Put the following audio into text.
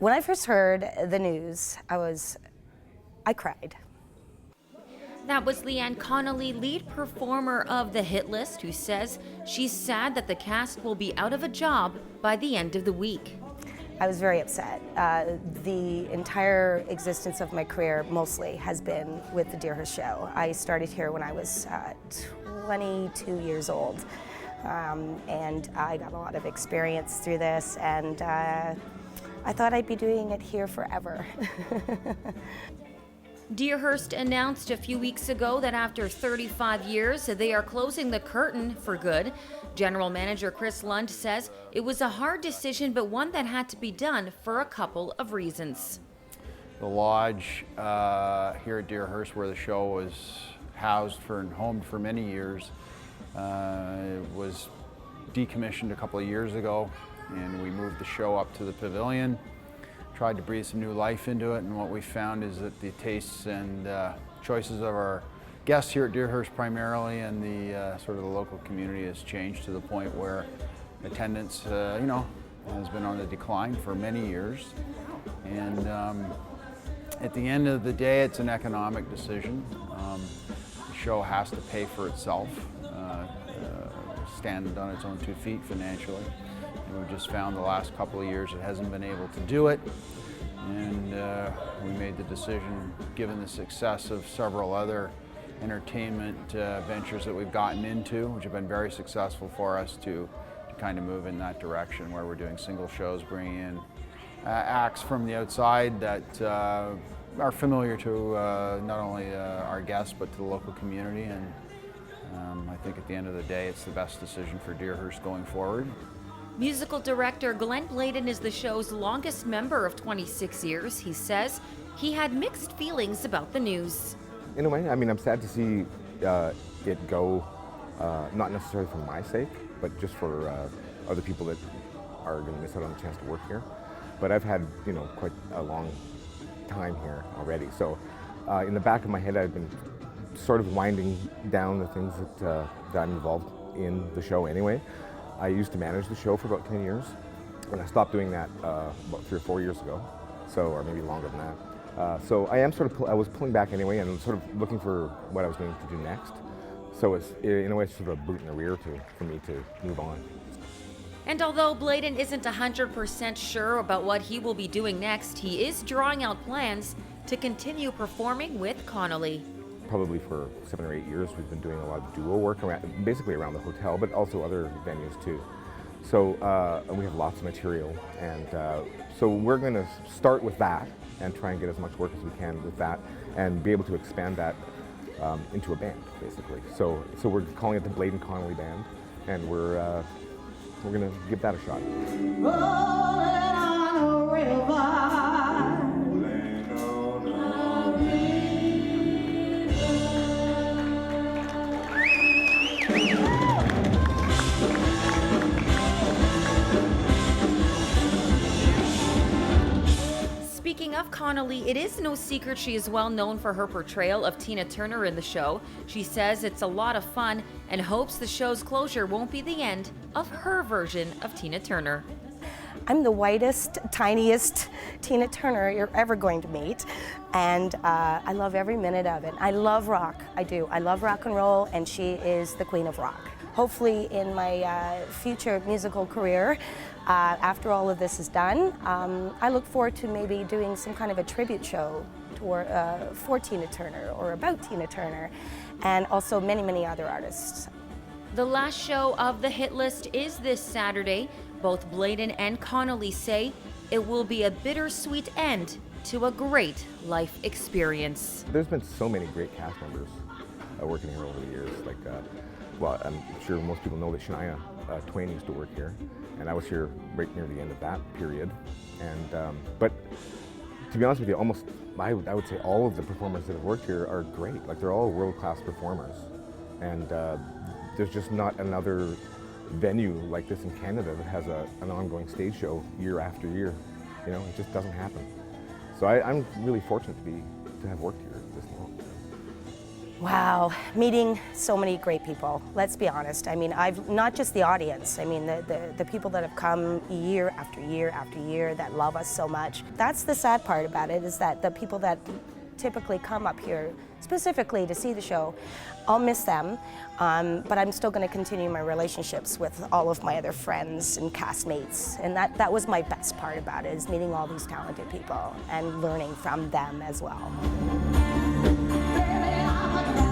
When I first heard the news, I cried. That was Leanne Connolly, lead performer of the Hit List, who says she's sad that the cast will be out of a job by the end of the week. I was very upset. The entire existence of my career mostly has been with the Deerhurst show. I started here when I was 22 years old, and I got a lot of experience through this, and I thought I'd be doing it here forever. Deerhurst announced a few weeks ago that after 35 years, they are closing the curtain for good. General Manager Chris LUND says it was a hard decision, but one that had to be done for a couple of reasons. The lodge here at Deerhurst, where the show was housed and homed for many years, was decommissioned a couple of years ago, and we moved the show up to the pavilion. Tried to breathe some new life into it, and what we found is that the tastes and choices of our guests here at Deerhurst primarily, and the sort of the local community has changed to the point where attendance, has been on the decline for many years. And at the end of the day, it's an economic decision. The show has to pay for itself, stand on its own 2 feet financially. And we've just found the last couple of years it hasn't been able to do it. And we made the decision, given the success of several other entertainment ventures that we've gotten into, which have been very successful for us, to kind of move in that direction, where we're doing single shows, bringing in acts from the outside that are familiar to not only our guests but to the local community. And I think at the end of the day, it's the best decision for Deerhurst going forward. Musical director Glenn BLADON is the show's longest member of 26 years. He says he had mixed feelings about the news. In a way, I mean, I'm sad to see it go, not necessarily for my sake, but just for other people that are going to miss out on the chance to work here. But I've had, quite a long time here already. So in the back of my head, I've been sort of winding down the things that I'm involved in the show anyway. I used to manage the show for about 10 years, and I stopped doing that about 3 or 4 years ago, or maybe longer than that. So I am I was pulling back anyway, and sort of looking for what I was going to do next. So it's, in a way, it's sort of a boot in the rear for me to move on. And although BLADON isn't 100% sure about what he will be doing next, he is drawing out plans to continue performing with Connolly. Probably for 7 or 8 years, we've been doing a lot of duo work basically around the hotel, but also other venues too. So and we have lots of material, and so we're going to start with that and try and get as much work as we can with that, and be able to expand that into a band, basically. So we're calling it the BLADON Connolly Band, and we're going to give that a shot. Rolling on a river. Speaking of Connolly, it is no secret she is well known for her portrayal of Tina Turner in the show. She says it's a lot of fun and hopes the show's closure won't be the end of her version of Tina Turner. I'm the whitest, tiniest Tina Turner you're ever going to meet, and I love every minute of it. I love rock, I do. I love rock and roll, and she is the queen of rock. Hopefully in my future musical career, after all of this is done, I look forward to maybe doing some kind of a tribute show for Tina Turner or about Tina Turner, and also many, many other artists. The last show of the Hit List is this Saturday. Both BLADON and Connolly say it will be a bittersweet end to a great life experience. There's been so many great cast members working here over the years. Well, I'm sure most people know that Shania Twain used to work here, and I was here right near the end of that period. And but to be honest with you, I would say all of the performers that have worked here are great. Like, they're all world-class performers, and there's just not another venue like this in Canada that has an ongoing stage show year after year. It just doesn't happen. So I'm really fortunate to have worked here this long. Wow, meeting so many great people. Let's be honest. I mean, I've not just the audience. I mean, the people that have come year after year after year that love us so much. That's the sad part about it, is that the people that typically come up here specifically to see the show, I'll miss them, but I'm still going to continue my relationships with all of my other friends and castmates, and that was my best part about it, is meeting all these talented people and learning from them as well. Baby, I'm a